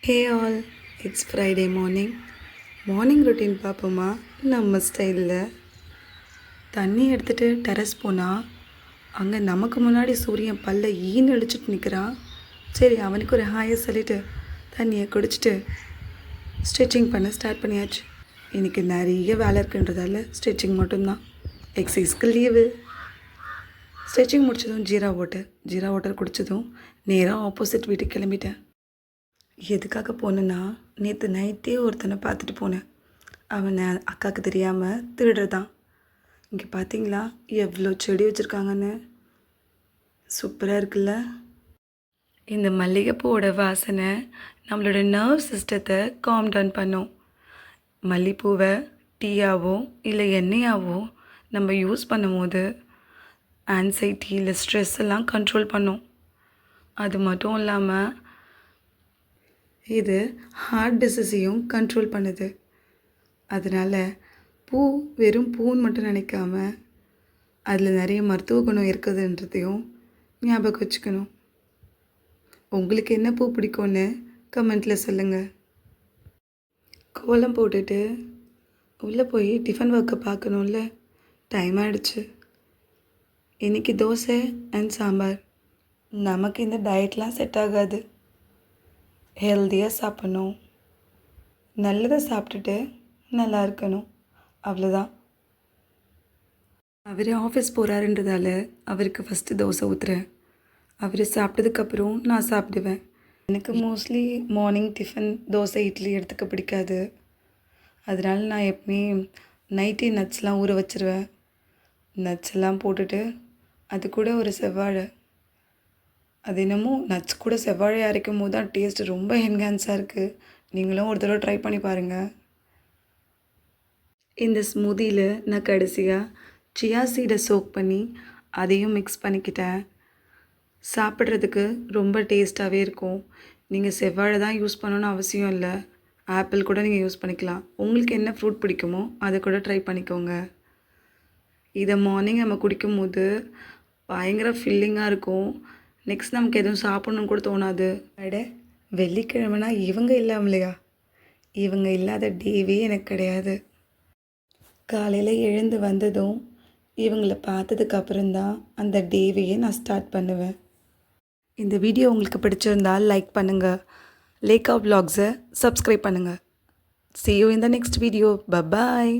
Hey all, it's Friday morning. Morning routine பார்ப்போமா நம்ம ஸ்டைலில். தண்ணி எடுத்துகிட்டு டெரஸ் போனால் அங்கே நமக்கு முன்னாடி சூரியன் பல்ல ஈன்னு அடிச்சுட்டு நிற்கிறான். சரி, அவனுக்கு ஒரு ஹாயை சொல்லிவிட்டு தண்ணியை குடிச்சிட்டு ஸ்ட்ரெச்சிங் பண்ண ஸ்டார்ட் பண்ணியாச்சு. இன்றைக்கி நிறைய வேலை இருக்குன்றதால ஸ்ட்ரெச்சிங் மட்டும்தான். எக்ஸசைஸ்க்கு லீவு. ஸ்ட்ரெச்சிங் முடித்ததும் ஜீரா வாட்டர் குடித்ததும் நேராக ஆப்போசிட் வீட்டுக்கு கிளம்பிட்டேன். எதுக்காக போனேன்னா, நேற்று நைட்டே ஒருத்தனை பார்த்துட்டு போனேன். அவனை அக்காவுக்கு தெரியாமல் திருடுறதான். இங்கே பார்த்தீங்களா எவ்வளோ செடி வச்சுருக்காங்கன்னு. சூப்பராக இருக்குல்ல. இந்த மல்லிகைப்பூவோட வாசனை நம்மளோட நர்வ் சிஸ்டத்தை காம் டவுன் பண்ணும். மல்லிகைப்பூவை டீயாவோ இல்லை எண்ணெயாவோ நம்ம யூஸ் பண்ணும் போது ஆன்சைட்டி இல்லை ஸ்ட்ரெஸ் எல்லாம் கண்ட்ரோல் பண்ணும். அது மட்டும் இல்லாமல் இது ஹார்ட் டிசீஸையும் கண்ட்ரோல் பண்ணுது. அதனால் பூ வெறும் பூன்னு மட்டும் நினைக்காம அதில் நிறைய மருத்துவ குணம் இருக்குதுன்றதையும் ஞாபகம் வச்சுக்கணும். உங்களுக்கு என்ன பூ பிடிக்கும்னு கமெண்ட்டில் சொல்லுங்கள். கோலம் போட்டுட்டு உள்ளே போய் டிஃபன் ஒர்க்கை பார்க்கணும்ல, டைம் ஆகிடுச்சு. இன்றைக்கி தோசை அண்ட் சாம்பார். நமக்கு இந்த டயட்லாம் செட் ஆகாது. ஹெல்த்தியாக சாப்பிட்ணும், நல்லதை சாப்பிட்டுட்டு நல்லா இருக்கணும், அவ்வளோதான். அவர் ஆஃபீஸ் போகிறாருன்றதால அவருக்கு ஃபஸ்ட்டு தோசை ஊற்றுறேன். அவர் சாப்பிட்டதுக்கப்புறம் நான் சாப்பிடுவேன். எனக்கு mostly morning tiffin dosa idli எடுத்துக்க பிடிக்காது. அதனால் நான் எப்பவுமே நைட்டே நட்ஸ்லாம் ஊற வச்சுருவேன். நட்ஸ் எல்லாம் போட்டுட்டு அது கூட ஒரு செவ்வாழை. அது என்னமோ நட்ஸ் கூட செவ்வாழை அரைக்கும் போது தான் டேஸ்ட் ரொம்ப என்ஹான்ஸாக இருக்குது. நீங்களும் ஒரு தடவை ட்ரை பண்ணி பாருங்கள். இந்த ஸ்மூதியில் நான் கடைசியாக சியா சீடை சோக் பண்ணி அதையும் மிக்ஸ் பண்ணிக்கிட்டேன். சாப்பிட்றதுக்கு ரொம்ப டேஸ்ட்டாகவே இருக்கும். நீங்கள் செவ்வாழை தான் யூஸ் பண்ணணும்னு அவசியம் இல்லை. ஆப்பிள் கூட நீங்கள் யூஸ் பண்ணிக்கலாம். உங்களுக்கு என்ன ஃப்ரூட் பிடிக்குமோ அதை கூட ட்ரை பண்ணிக்கோங்க. இதை மார்னிங் நம்ம குடிக்கும்போது பயங்கர ஃபில்லிங்காக இருக்கும். நெக்ஸ்ட் நமக்கு எதுவும் சாப்பிட்ணுன்னு கூட தோணாது. அட, வெள்ளிக்கிழமைனா இவங்க இல்லாமலையா? இவங்க இல்லாத டேவே எனக்கு கிடையாது. காலையில் எழுந்து வந்ததும் இவங்கள பார்த்ததுக்கு அப்புறம்தான் அந்த டேவையே நான் ஸ்டார்ட் பண்ணுவேன். இந்த வீடியோ உங்களுக்கு பிடிச்சிருந்தால் லைக் பண்ணுங்கள். லேக்கா vlogsஸை சப்ஸ்கிரைப் பண்ணுங்கள். See you in the next video. Bye bye.